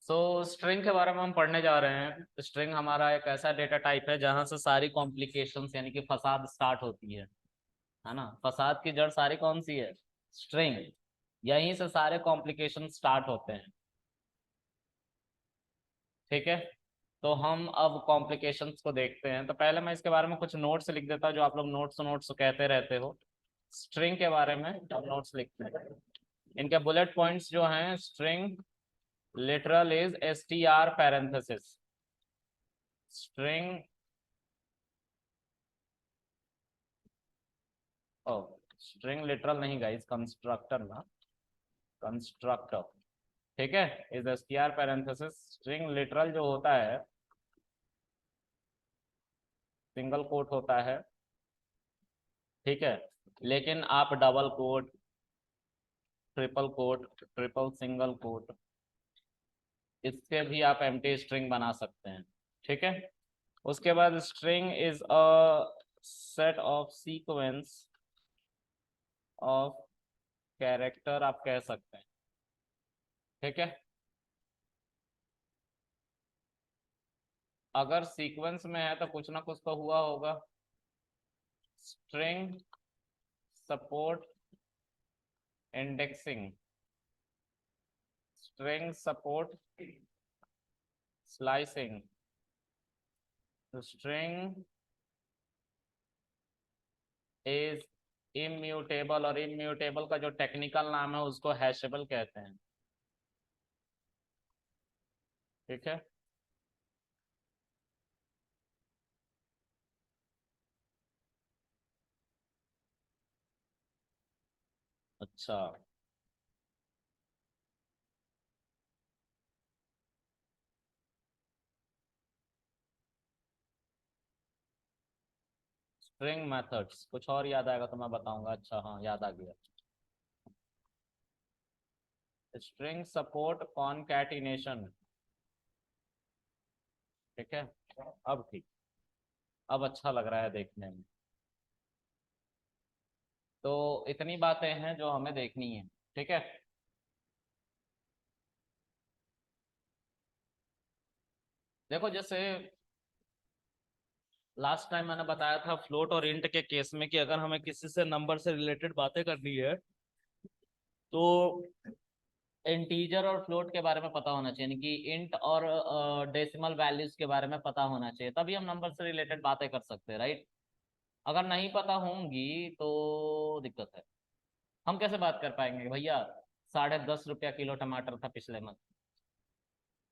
String के बारे में हम पढ़ने जा रहे हैं। स्ट्रिंग हमारा एक ऐसा डेटा टाइप है जहां से सारी कॉम्प्लिकेशंस यानी कि फसाद स्टार्ट होती है ना। फसाद की जड़ सारी कौन सी है? स्ट्रिंग। यहीं से सारे कॉम्प्लिकेशन स्टार्ट होते हैं। ठीक है। तो हम अब कॉम्प्लिकेशंस को देखते हैं। तो पहले मैं इसके बारे में कुछ नोट्स लिख देता हूँ, जो आप लोग नोट्स नोट्स कहते रहते हो। स्ट्रिंग के बारे में अब नोट्स लिखते हैं। इनके बुलेट पॉइंट्स जो हैं, string literal is str parenthesis। String ओ स्ट्रिंग लिटरल नहीं गाइस, कंस्ट्रक्टर ना, कंस्ट्रक्टर। ठीक है। Is str parenthesis। String literal जो होता है सिंगल कोट होता है। ठीक है। लेकिन आप double quote, triple quote, triple single quote, इससे भी आप एम्प्टी स्ट्रिंग बना सकते हैं। ठीक है। उसके बाद string is a set of sequence of character आप कह सकते हैं। ठीक है। अगर सीक्वेंस में है तो कुछ ना कुछ तो हुआ होगा। String support indexing, string support slicing, string is immutable, और इम्यूटेबल का जो टेक्निकल नाम है उसको हैशेबल कहते हैं। ठीक है। अच्छा, स्ट्रिंग मेथड्स कुछ और याद आएगा तो मैं बताऊंगा। अच्छा हाँ, याद आ गया। String support concatenation. ठीक है। अब ठीक, अब अच्छा लग रहा है देखने में। तो इतनी बातें हैं जो हमें देखनी है। ठीक है। देखो, जैसे लास्ट टाइम मैंने बताया था फ्लोट और इंट के केस में कि अगर हमें किसी से नंबर से रिलेटेड बातें करनी है तो इंटीजर और फ्लोट के बारे में पता होना चाहिए, यानी कि इंट और डेसिमल वैल्यूज के बारे में पता होना चाहिए, तभी हम नंबर से रिलेटेड बातें कर सकते हैं, राइट। अगर नहीं पता होंगी तो दिक्कत है। हम कैसे बात कर पाएंगे कि भैया 10.5 रुपया किलो टमाटर था पिछले मंथ,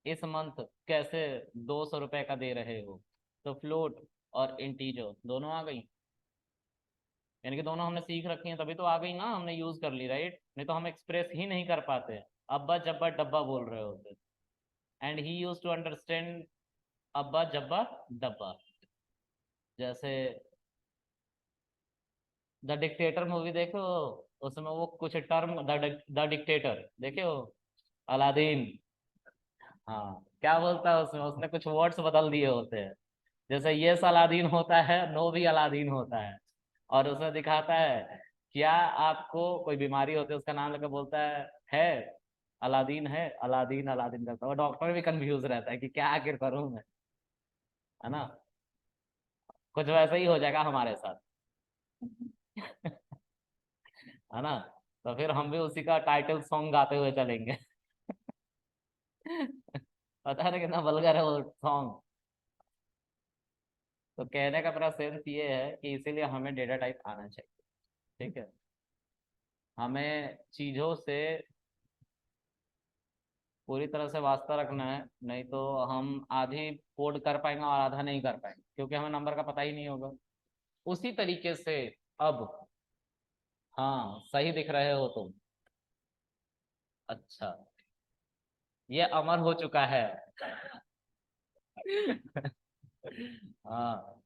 इस मंथ कैसे 200 रुपए का दे रहे हो? तो फ्लोट और इंटीजर दोनों आ गई, यानी कि दोनों हमने सीख रखी हैं, तभी तो आ गई ना, हमने यूज कर ली, राइट। नहीं तो हम एक्सप्रेस ही नहीं कर पाते। अब्बा जब्बा डब्बा बोल रहे होते, and he used to understand अब्बा जब्बा डब्बा। जैसे द डिक्टेटर मूवी देखो, उसमें वो कुछ टर्म, द डिक्टेटर देखे हो, अलादीन। हाँ, क्या बोलता है उसमें, उसने कुछ वर्ड्स बदल दिए होते हैं। जैसे यस अलादीन होता है, नो भी अलादीन होता है। और उसमें दिखाता है क्या आपको कोई बीमारी होती है, उसका नाम लेकर बोलता है अलादीन है, अलादीन अलादीन करता है। और डॉक्टर भी कंफ्यूज रहता है कि क्या आखिर करूं मैं, है ना। कुछ वैसा ही हो जाएगा हमारे साथ। है ना। तो फिर हम भी उसी का टाइटल सॉन्ग गाते हुए चलेंगे। पता है ना कितना वल्गर है वो सॉन्ग। तो कहने का पूरा सेंस ये है कि इसीलिए हमें डेटा टाइप आना चाहिए। ठीक है। हमें चीजों से पूरी तरह से वास्ता रखना है, नहीं तो हम आधी कोड कर पाएंगे और आधा नहीं कर पाएंगे, क्योंकि हमें नंबर का पता ही नहीं होगा। उसी तरीके से अब, हाँ सही दिख रहे हो तुम। अच्छा, ये अमर हो चुका है। हाँ,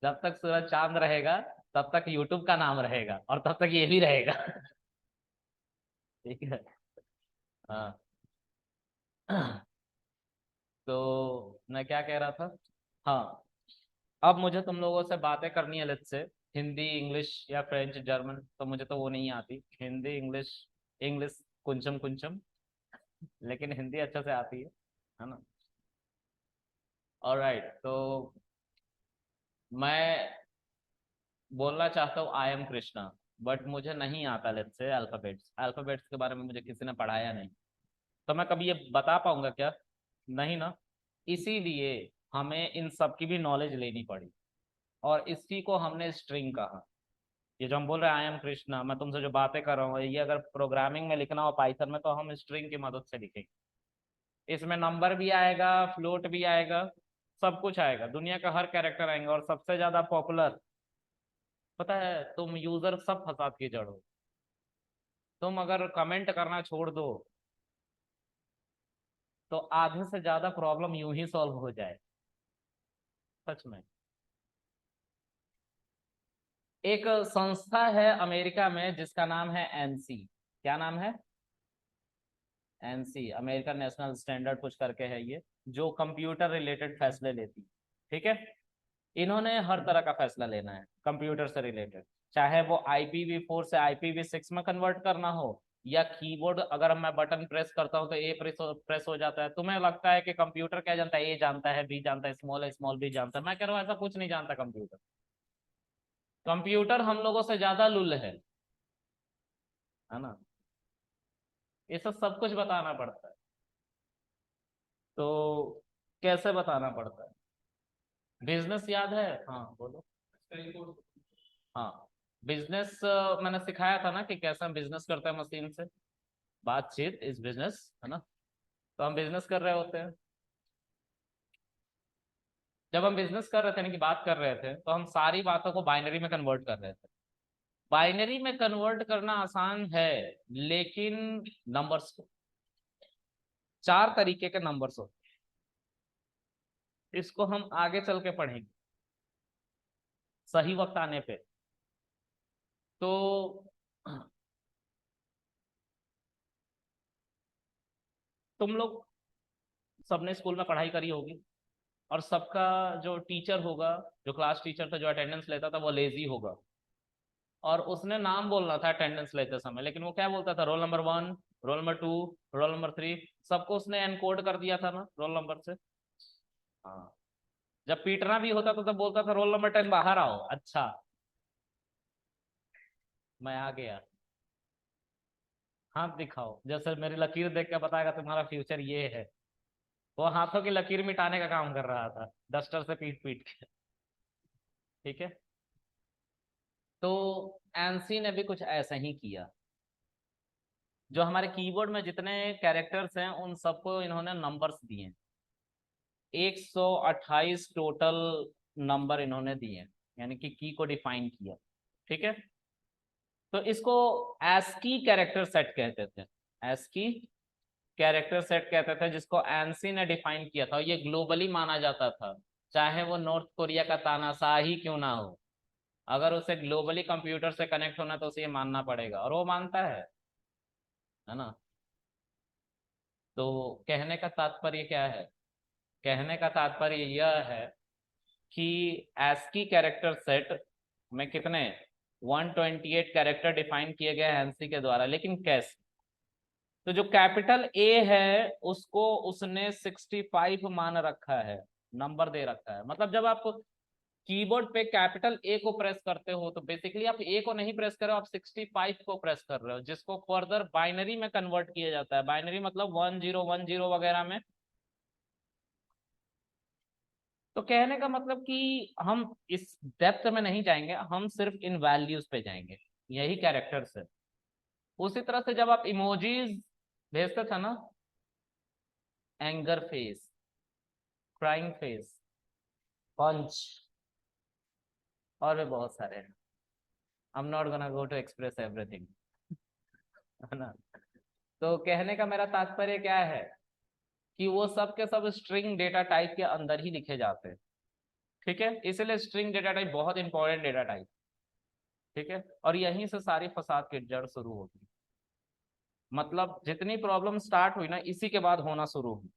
जब तक सूरज चांद रहेगा तब तक यूट्यूब का नाम रहेगा, और तब तक ये भी रहेगा। ठीक है। हाँ। तो मैं क्या कह रहा था। हाँ, अब मुझे तुम लोगों से बातें करनी है, लेट्स से हिंदी, इंग्लिश या फ्रेंच, जर्मन, तो मुझे तो वो नहीं आती। हिंदी, इंग्लिश, इंग्लिश कुंचम कुंचम, लेकिन हिंदी अच्छे से आती है ना। ऑलराइट, तो मैं बोलना चाहता हूँ आई एम कृष्णा, बट मुझे नहीं आता लेट्स से अल्फाबेट्स। अल्फाबेट्स के बारे में मुझे किसी ने पढ़ाया नहीं, तो मैं कभी ये बता पाऊंगा क्या? नहीं ना। इसीलिए हमें इन सब की भी नॉलेज लेनी पड़ी, और इसी को हमने स्ट्रिंग कहा। ये जो हम बोल रहे हैं आई एम कृष्णा, मैं तुमसे जो बातें कर रहा हूँ, ये अगर प्रोग्रामिंग में लिखना हो पाइथन में, तो हम स्ट्रिंग की मदद से लिखेंगे। इसमें नंबर भी आएगा, फ्लोट भी आएगा, सब कुछ आएगा, दुनिया का हर कैरेक्टर आएंगे। और सबसे ज्यादा पॉपुलर पता है, तुम यूजर सब फसाद की जड़ हो। तुम अगर कमेंट करना छोड़ दो तो आधे से ज्यादा प्रॉब्लम यूं ही सॉल्व हो जाए, सच में। एक संस्था है अमेरिका में जिसका नाम है एनसी। क्या नाम है? एनसी, अमेरिकन नेशनल स्टैंडर्ड कुछ करके है ये, जो कंप्यूटर रिलेटेड फैसले लेती है। ठीक है। इन्होंने हर तरह का फैसला लेना है कंप्यूटर से रिलेटेड, चाहे वो IPv4 से IPv6 में कन्वर्ट करना हो, या कीबोर्ड अगर मैं बटन प्रेस करता हूं तो ए प्रेस हो जाता है। तुम्हें लगता है कि कंप्यूटर क्या जानता है? ए जानता है, बी जानता है, स्मॉल है, स्मॉल बी जानता है। मैं कह रहा हूं ऐसा कुछ नहीं जानता कंप्यूटर। कंप्यूटर हम लोगों से ज्यादा लुल है ना। ये सब कुछ बताना पड़ता है। तो कैसे बताना पड़ता है? बिजनेस याद है? हाँ बोलो। हाँ, बिजनेस मैंने सिखाया था ना कि कैसे हम बिजनेस करते हैं मशीन से। बातचीत इज बिजनेस, है ना। तो हम बिजनेस कर रहे होते हैं। जब हम बिजनेस कर रहे थे ना, कि बात कर रहे थे, तो हम सारी बातों को बाइनरी में कन्वर्ट कर रहे थे। बाइनरी में कन्वर्ट करना आसान है, लेकिन नंबर्स को, 4 तरीके के नंबर्स होते हैं। इसको हम आगे चल के पढ़ेंगे सही वक्त आने पे। तो तुम लोग सबने स्कूल में पढ़ाई करी होगी, और सबका जो टीचर होगा, जो क्लास टीचर था, जो अटेंडेंस लेता था, वो लेजी होगा। और उसने नाम बोलना था अटेंडेंस लेते समय, लेकिन वो क्या बोलता था? Roll number 1, roll number 2, roll number 3। सबको उसने एनकोड कर दिया था ना रोल नंबर से। हाँ। जब पीटना भी होता तो तब बोलता था रोल नंबर 10 बाहर आओ। अच्छा, मैं आ गया, हाथ दिखाओ। जैसे मेरी लकीर देख के बताएगा तुम्हारा फ्यूचर ये है। वो हाथों की लकीर मिटाने का काम कर रहा था, डस्टर से पीट पीट के। ठीक है। तो एनसी ने भी कुछ ऐसा ही किया। जो हमारे कीबोर्ड में जितने कैरेक्टर्स हैं, उन सबको इन्होंने नंबर्स दिए। 128 टोटल नंबर इन्होंने दिए, यानी कि की को डिफाइन किया। ठीक है। तो इसको एस्की कैरेक्टर सेट कहते थे। एस्की कैरेक्टर सेट कहते थे, जिसको एनसी ने डिफाइन किया था। ये ग्लोबली माना जाता था, चाहे वो नॉर्थ कोरिया का तानाशाही क्यों ना हो। अगर उसे ग्लोबली कंप्यूटर से कनेक्ट होना तो उसे ये मानना पड़ेगा, और वो मानता है ना। तो कहने का तात्पर्य क्या है? कहने का तात्पर्य यह है कि ASCII कैरेक्टर सेट में कितने 128 कैरेक्टर डिफाइन किए गए हैं एनसी के द्वारा, लेकिन कैसे? तो जो कैपिटल ए है उसको उसने 65 मान रखा है, नंबर दे रखा है। मतलब जब आप कीबोर्ड पे कैपिटल ए को प्रेस करते हो, तो बेसिकली आप ए को नहीं प्रेस कर रहे हो, आप 65 को प्रेस कर रहे हो, जिसको फर्दर बाइनरी में कन्वर्ट किया जाता है। बाइनरी मतलब 1010 वगैरह में। तो कहने का मतलब कि हम इस डेप्थ में नहीं जाएंगे, हम सिर्फ इन वैल्यूज पे जाएंगे। यही कैरेक्टर्स है। उसी तरह से जब आप इमोजीज भेजते थे ना, anger face, crying face, punch, और भी बहुत सारे हैं। I am not gonna go to express everything, है ना। तो कहने का मेरा तात्पर्य क्या है, कि वो सब के सब स्ट्रिंग डेटा टाइप के अंदर ही लिखे जाते हैं। ठीक है। इसलिए स्ट्रिंग डेटा टाइप बहुत इंपॉर्टेंट डेटा टाइप। ठीक है। और यहीं से सारी फसाद की जड़ शुरू होगी। मतलब जितनी प्रॉब्लम स्टार्ट हुई ना, इसी के बाद होना शुरू हुई।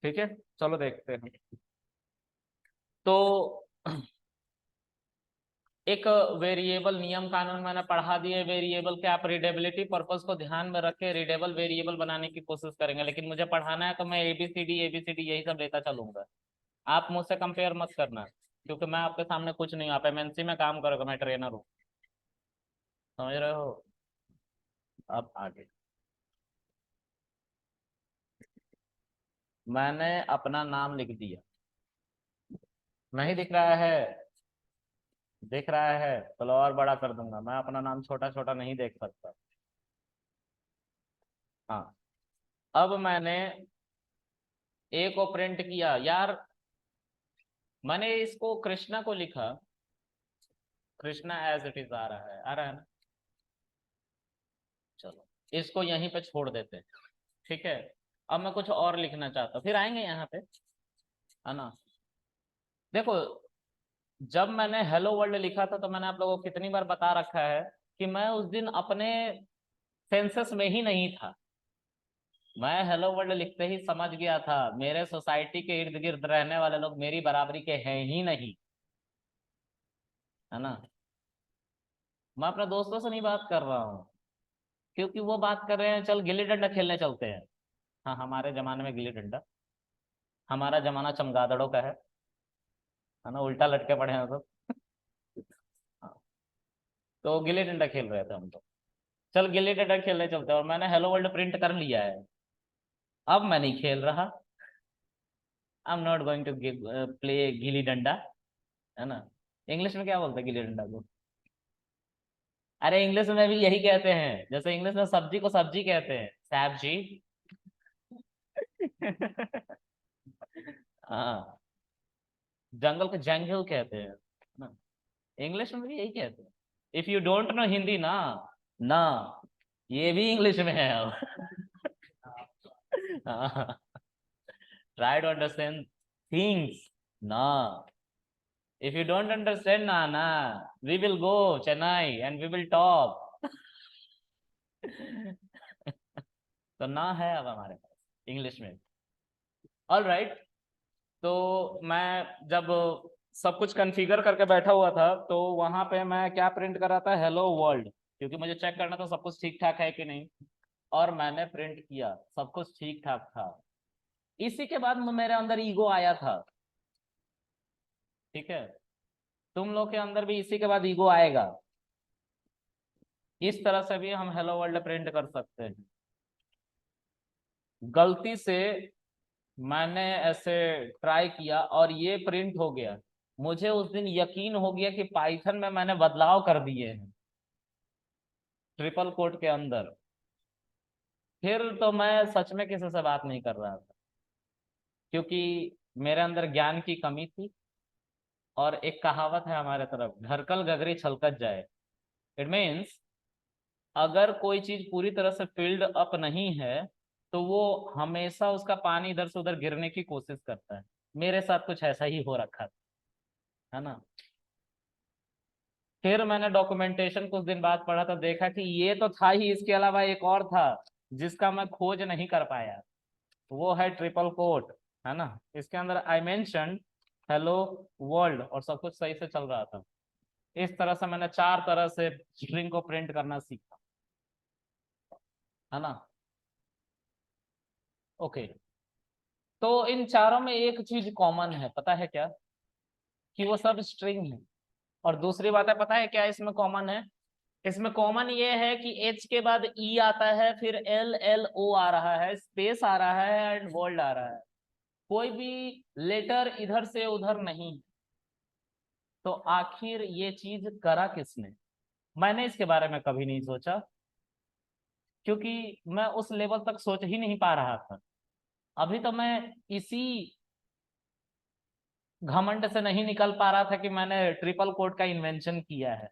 ठीक है। चलो देखते हैं। तो एक वेरिएबल नियम कानून मैंने पढ़ा दिए, वेरिएबल के आप रीडेबिलिटी पर्पस को ध्यान में रख के रीडेबल वेरिएबल बनाने की कोशिश करेंगे, लेकिन मुझे पढ़ाना है तो मैं एबीसीडी यही सब लेता चलूंगा। आप मुझसे कंपेयर मत करना, क्योंकि मैं आपके सामने कुछ नहीं, आप एमएनसी में काम करोगे, मैं ट्रेनर हूँ, समझ रहे हो। अब आगे मैंने अपना नाम लिख दिया, नहीं दिख रहा है? दिख रहा है? चलो और बड़ा कर दूंगा, मैं अपना नाम छोटा छोटा नहीं देख सकता। हाँ, अब मैंने ए को प्रिंट किया यार, मैंने इसको कृष्णा को लिखा, कृष्णा एज इट इज आ रहा है ना। चलो इसको यहीं पे छोड़ देते हैं, ठीक है। अब मैं कुछ और लिखना चाहता हूँ, फिर आएंगे यहाँ पे, है ना। देखो, जब मैंने हेलो वर्ल्ड लिखा था तो मैंने आप लोगों को कितनी बार बता रखा है कि मैं उस दिन अपने सेंसस में ही नहीं था। मैं हेलो वर्ल्ड लिखते ही समझ गया था मेरे सोसाइटी के इर्द गिर्द रहने वाले लोग मेरी बराबरी के हैं ही नहीं, है ना। मैं अपने दोस्तों से नहीं बात कर रहा हूँ, क्योंकि वो बात कर रहे हैं चल गिल्ली डंडा खेलने चलते हैं। हाँ, हमारे जमाने में गिल्ली डंडा, हमारा जमाना चमगादड़ों का है ना, उल्टा लटके पड़े हैं सब। हाँ, तो गिल्ली डंडा खेल रहे थे हम तो, चल गिल्ली डंडा खेलने चलते हैं, और मैंने हेलो वर्ल्ड प्रिंट कर लिया है। अब मैं नहीं खेल रहा, I am not going to play gilli danda, है ना। इंग्लिश में क्या बोलते हैं गिल्ली डंडा को? अरे इंग्लिश में भी यही कहते हैं, जैसे इंग्लिश में सब्जी को सब्जी कहते हैं, सब्जी। हाँ, जंगल को जंगल कहते हैं ना, इंग्लिश में भी यही कहते हैं। If you don't know Hindi ना, ना, ये भी इंग्लिश में है अब। ट्राई टू अंडरस्टैंड थिंग्स ना, इफ यू डोंट अंडरस्टैंड ना ना, we will go Chennai and we will talk. तो ना है अब हमारे पास इंग्लिश में। ऑल राइट, तो मैं जब सब कुछ कॉन्फ़िगर करके बैठा हुआ था तो वहां पे मैं क्या प्रिंट कर रहा था, हेलो वर्ल्ड, क्योंकि मुझे चेक करना था सब कुछ ठीक ठाक है कि नहीं। और मैंने प्रिंट किया, सब कुछ ठीक ठाक था। इसी के बाद मेरे अंदर ईगो आया था, ठीक है। तुम लोग के अंदर भी इसी के बाद ईगो आएगा। इस तरह से भी हम हेलो वर्ल्ड प्रिंट कर सकते हैं। गलती से मैंने ऐसे ट्राई किया और ये प्रिंट हो गया। मुझे उस दिन यकीन हो गया कि पाइथन में मैंने बदलाव कर दिए हैं ट्रिपल कोट के अंदर। फिर तो मैं सच में किसी से बात नहीं कर रहा था, क्योंकि मेरे अंदर ज्ञान की कमी थी। और एक कहावत है हमारे तरफ, घरकल गगरी छलकत जाए। इट मीन्स अगर कोई चीज पूरी तरह से फिल्ड अप नहीं है तो वो हमेशा उसका पानी इधर से उधर गिरने की कोशिश करता है। मेरे साथ कुछ ऐसा ही हो रखा था, है ना। फिर मैंने डॉक्यूमेंटेशन कुछ दिन बाद पढ़ा तो देखा कि ये तो था ही, इसके अलावा एक और था जिसका मैं खोज नहीं कर पाया, वो है ट्रिपल कोट, है ना। इसके अंदर आई मेंशन हेलो वर्ल्ड और सब कुछ सही से चल रहा था। इस तरह से मैंने 4 तरह से स्ट्रिंग को प्रिंट करना सीखा, है ना। ओके, तो इन चारों में एक चीज कॉमन है, पता है क्या? कि वो सब स्ट्रिंग है। और दूसरी बात है, पता है क्या इसमें कॉमन है? इसमें कॉमन ये है कि एच के बाद ई आता है, फिर एल एल ओ आ रहा है, स्पेस आ रहा है एंड वर्ल्ड आ रहा है। कोई भी लेटर इधर से उधर नहीं। तो आखिर ये चीज करा किसने? मैंने इसके बारे में कभी नहीं सोचा, क्योंकि मैं उस लेवल तक सोच ही नहीं पा रहा था। अभी तो मैं इसी घमंड से नहीं निकल पा रहा था कि मैंने ट्रिपल कोड का इन्वेंशन किया है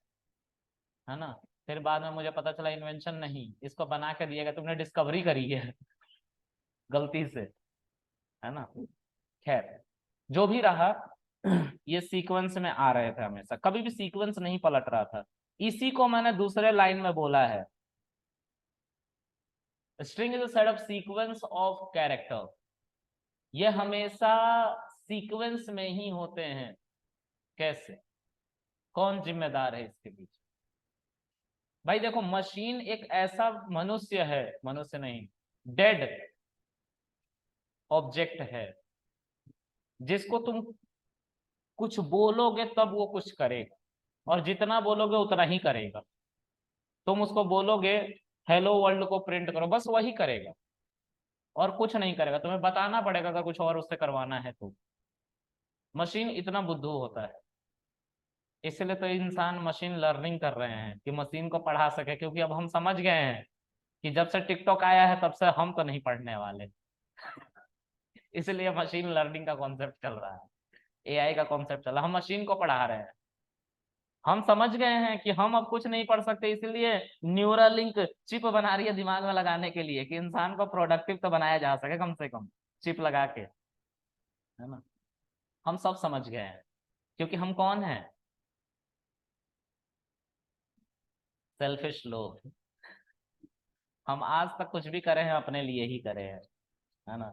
ना। फिर बाद में मुझे पता चला इन्वेंशन नहीं, इसको बना के दिया गया, तुमने डिस्कवरी करी है गलती से, है ना। खैर, जो भी रहा, ये सीक्वेंस में आ रहे थे हमेशा, कभी भी सीक्वेंस नहीं पलट रहा था। इसी को मैंने दूसरे लाइन में बोला है, string is a set of sequence of character. ये हमेशा सीक्वेंस में ही होते हैं। कैसे? कौन जिम्मेदार है इसके पीछे? भाई देखो, मशीन एक ऐसा मनुष्य है, मनुष्य नहीं, डेड ऑब्जेक्ट है, जिसको तुम कुछ बोलोगे तब वो कुछ करेगा, और जितना बोलोगे उतना ही करेगा। तुम उसको बोलोगे हेलो वर्ल्ड को प्रिंट करो, बस वही करेगा और कुछ नहीं करेगा। तुम्हें बताना पड़ेगा अगर कुछ और उससे करवाना है तो। मशीन इतना बुद्धू होता है, इसलिए तो इंसान मशीन लर्निंग कर रहे हैं कि मशीन को पढ़ा सके, क्योंकि अब हम समझ गए हैं कि जब से टिकटॉक आया है तब से हम तो नहीं पढ़ने वाले। इसलिए मशीन लर्निंग का कॉन्सेप्ट चल रहा है, एआई का कॉन्सेप्ट चल रहा है, हम मशीन को पढ़ा रहे हैं। हम समझ गए हैं कि हम अब कुछ नहीं पढ़ सकते, इसलिए न्यूरल लिंक चिप बना रही है दिमाग में लगाने के लिए, कि इंसान को प्रोडक्टिव तो बनाया जा सके कम से कम, चिप लगा के, है ना। हम सब समझ गए हैं, क्योंकि हम कौन हैं? सेल्फिश लोग। हम आज तक कुछ भी करे हैं अपने लिए ही करे हैं, है ना।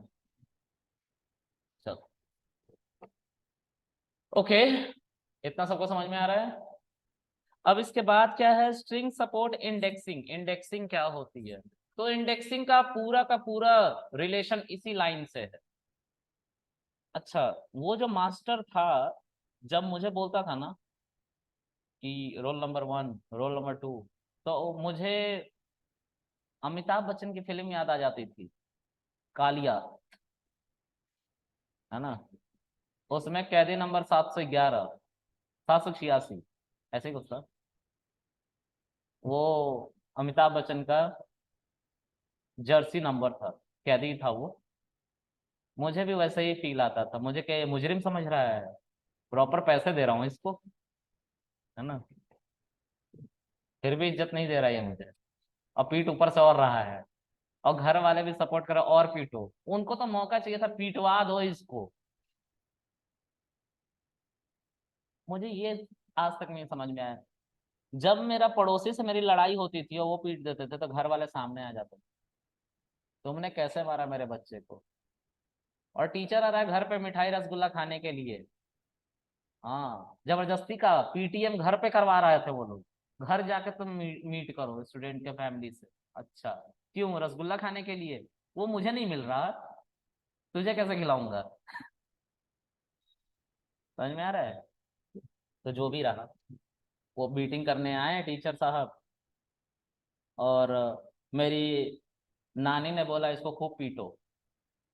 चलो, ओके, इतना सबको समझ में आ रहा है। अब इसके बाद क्या है? String support indexing. इंडेक्सिंग क्या होती है? तो इंडेक्सिंग का पूरा रिलेशन इसी लाइन से है। अच्छा, वो जो मास्टर था, जब मुझे बोलता था ना कि रोल नंबर 1, रोल नंबर 2, तो मुझे अमिताभ बच्चन की फिल्म याद आ जाती थी, कालिया, है ना। उसमें कैदी नंबर 711, 786, ऐसे ही कुछ था। वो अमिताभ बच्चन का जर्सी नंबर था, कैदी था वो। मुझे भी वैसे ही फील आता था, मुझे क्या ये मुजरिम समझ रहा है? प्रॉपर पैसे दे रहा हूँ इसको, है ना, फिर भी इज्जत नहीं दे रहा है ये मुझे, और पीठ ऊपर से और रहा है, और घर वाले भी सपोर्ट कर रहे, और पीटो। उनको तो मौका चाहिए था, पीटवा दो इसको। मुझे ये आज तक नहीं समझ में आया। जब मेरा पड़ोसी से मेरी लड़ाई होती थी और वो पीट देते थे, तो घर वाले सामने आ जाते थे, तुमने कैसे मारा मेरे बच्चे को? और टीचर आ रहा है घर पे मिठाई रसगुल्ला खाने के लिए, हाँ, जबरदस्ती का पीटीएम घर पे करवा रहे थे वो लोग। घर जाके तुम मीट करो स्टूडेंट के फैमिली से। अच्छा, क्यों? रसगुल्ला खाने के लिए? वो मुझे नहीं मिल रहा, तुझे कैसे खिलाऊंगा? समझ में आ रहा है? तो जो भी रहा, वो मीटिंग करने आए टीचर साहब, और मेरी नानी ने बोला इसको खूब पीटो,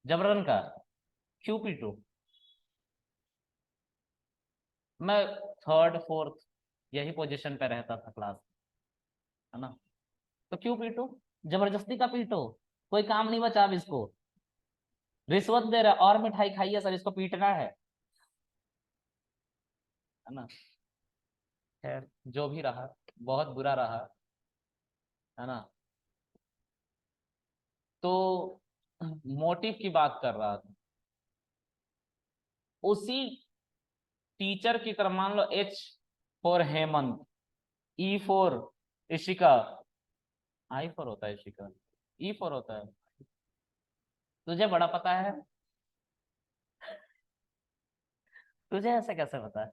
जबरन का। क्यों पीटो? मैं थर्ड फोर्थ यही पोजीशन पे रहता था क्लास में, है ना। तो क्यों पीटो? जबरदस्ती का पीटो, कोई काम नहीं बचा अब इसको। रिश्वत दे रहा है और मिठाई खाइए सर, इसको पीटना है ना। खैर, जो भी रहा, बहुत बुरा रहा, है ना। तो मोटिव की बात कर रहा था, उसी टीचर की तरह। मान लो H for Hemant, E for Ishika, I for होता है इशिका, ई फॉर होता है। तुझे बड़ा पता है, तुझे ऐसे कैसे पता है?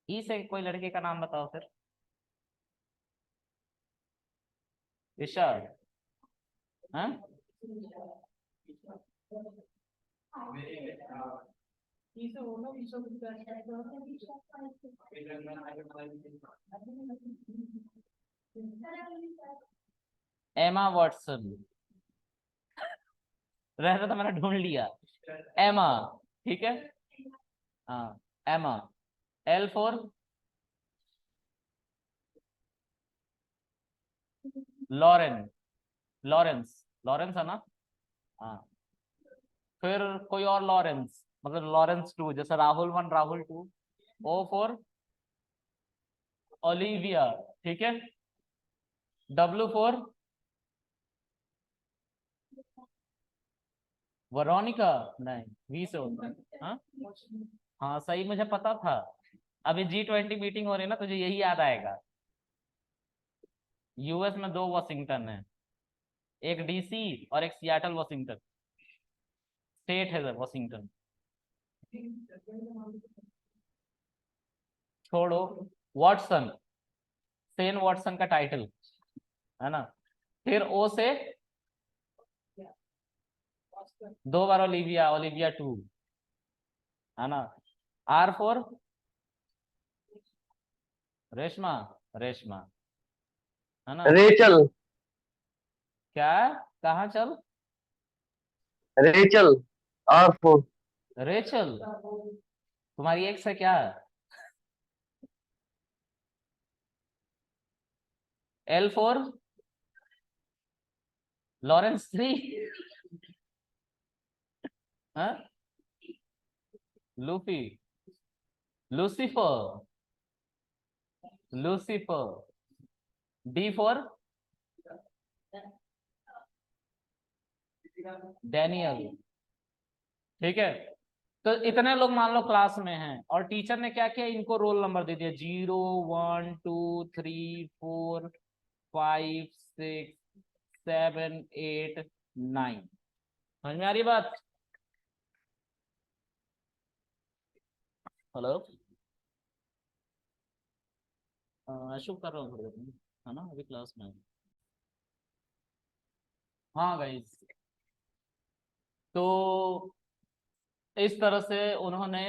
ई से कोई लड़के का नाम बताओ फिर। ईशा? हाँ, एमा वाटसन। रहता तो मैंने ढूंढ लिया, एमा, ठीक है। हाँ, Emma. L for Lauren, Lawrence, Lawrence है ना। हाँ, फिर कोई और लॉरेंस, मतलब लॉरेंस टू, जैसे Rahul 1 Rahul 2। O for Olivia, ठीक है। डब्ल्यू फोर वरोनिका, नहीं, वी से होता है। हाँ, हाँ सही, मुझे पता था। अभी G20 मीटिंग हो रही है ना, तुझे यही याद आएगा। यूएस में 2 वॉशिंगटन है, एक डीसी और एक सियाटल वॉशिंगटन, स्टेट है वॉशिंगटन। छोड़ो, वॉटसन, सेन वॉटसन का टाइटल है ना। फिर ओ से 2 बार ओलिविया, ओलिविया 2 है ना। आर फॉर रेशमा, रेशमा है ना। रेचल, क्या, कहाँ चल, रेचल, आर फोर। रेचल, तुम्हारी एक्स है क्या। एल फॉर लॉरेंस 3, हाँ, Luffy, Lucifer, Lucifer. D for Daniel. ठीक है, तो इतने लोग मान लो क्लास में हैं और टीचर ने क्या किया, इनको रोल नंबर दे दिया 0 1 2 3 4 5 6 7 8 9। समझ में आ रही बात। हेलो, अशुभ कर रहा हूँ थोड़ी देर में, है ना, अभी क्लास में। हाँ गाइस, तो इस तरह से उन्होंने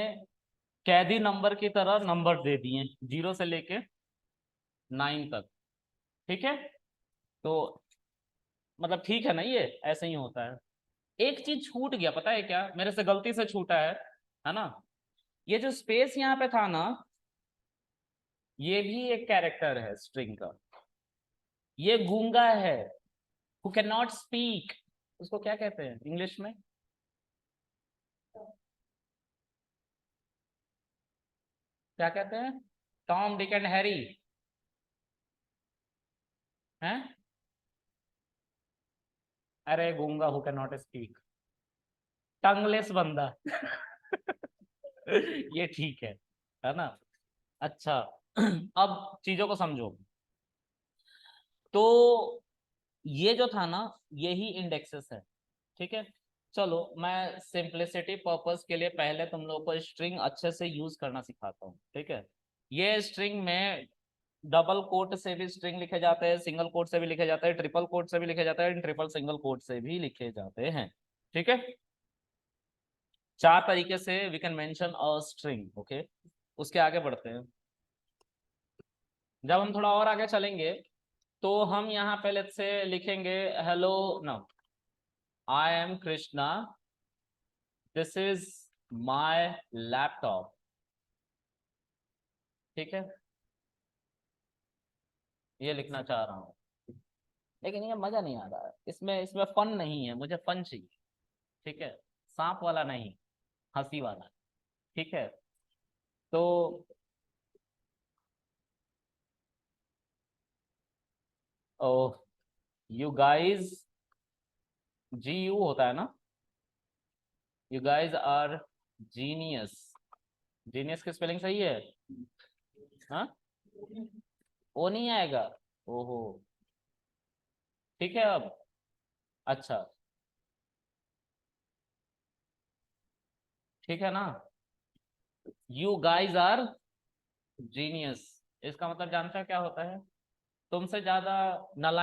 कैदी नंबर की तरह नंबर दे दिए 0 से लेके 9 तक। ठीक है, तो मतलब ठीक है ना, ये ऐसे ही होता है। एक चीज छूट गया, पता है क्या, मेरे से गलती से छूटा है ना। ये जो स्पेस यहाँ पे था ना, ये भी एक कैरेक्टर है स्ट्रिंग का। ये गूंगा है, हु कैन नॉट स्पीक, उसको क्या कहते हैं इंग्लिश में। क्या कहते हैं, टॉम डिक एंड हैरी हैं। अरे गूंगा हु कैन नॉट स्पीक, टंगलेस बंदा ये ठीक है ना। अच्छा अब चीजों को समझो। तो ये जो था ना, यही इंडेक्सेस है। ठीक है, चलो मैं सिंपलिसिटी पर्पस के लिए पहले तुम लोगों को स्ट्रिंग अच्छे से यूज करना सिखाता हूँ। ठीक है, ये स्ट्रिंग में डबल कोट से भी स्ट्रिंग लिखे जाते हैं, सिंगल कोट से भी लिखे जाते हैं, ट्रिपल कोट से भी लिखे जाते हैं, ट्रिपल सिंगल कोट से भी लिखे जाते हैं। ठीक है, 4 तरीके से we can mention a string. Okay, उसके आगे बढ़ते हैं। जब हम थोड़ा और आगे चलेंगे तो हम यहाँ पहले से लिखेंगे hello, no, I am Krishna, this is my laptop. ठीक है, ये लिखना चाह रहा हूँ, लेकिन ये मजा नहीं आ रहा है, इसमें इसमें फन नहीं है, मुझे फन चाहिए। ठीक है, सांप वाला नहीं, हंसी वाला। ठीक है, तो oh, you guys, G U होता है ना, you guys are genius. Genius की स्पेलिंग सही है, हाँ, ओ नहीं आएगा, ओहो। ठीक है, अब अच्छा, ठीक है ना, यू गाइज आर जीनियस, इसका मतलब जानते हो क्या होता है, तुमसे ज्यादा नालायक